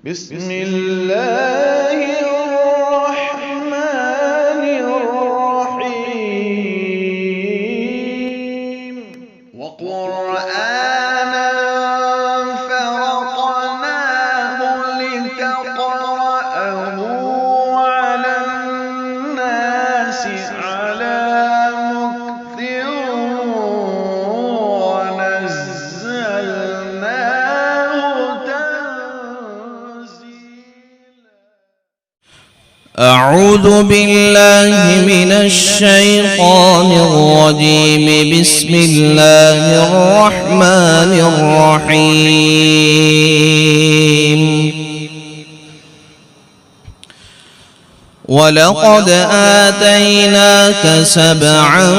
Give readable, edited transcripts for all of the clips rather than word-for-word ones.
بسم الله الرحمن الرحيم وقرآنا فرقناه لتقرأه على الناس على مكث ونزلناه تنزيلا. أعوذ بالله من الشيطان الرجيم. بسم الله الرحمن الرحيم. ولقد آتيناك سبعا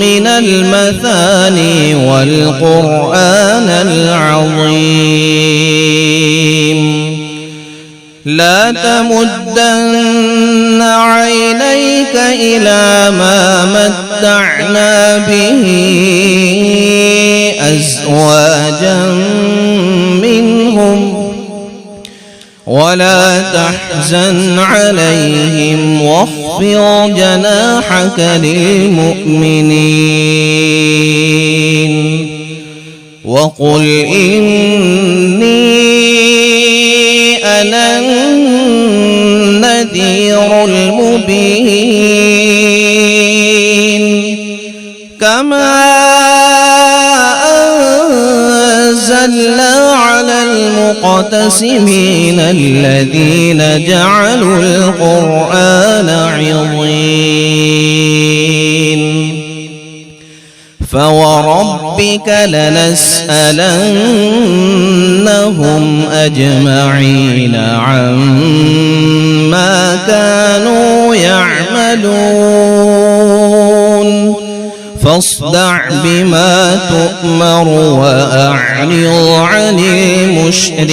من المثاني والقرآن العظيم. لا تمدن عينيك إلى ما متعنا به أزواجا منهم ولا تحزن عليهم واخفض جناحك للمؤمنين وقل إني أنا النذير المبين. كما أنزلنا على المقتسمين الذين جعلوا القرآن عضين. فوربك لنسألنهم أجمعين عما كانوا يعملون. فاصدع بما تؤمر وأعرض عن المشركين.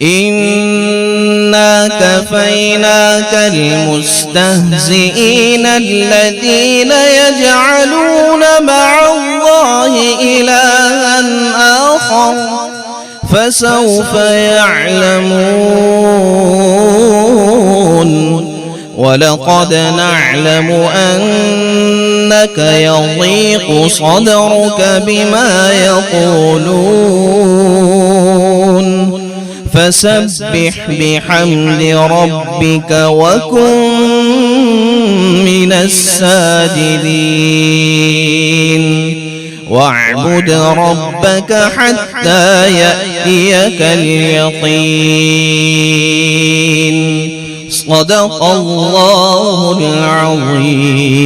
إنا كفيناك المستهزئين الذين يجعلون مع الله إلها آخر فسوف يعلمون. ولقد نعلم أنك يضيق صدرك بما يقولون فسبح بحمد ربك وكن من الساجدين. واعبد ربك حتى يأتيك اليقين. صدق الله العظيم.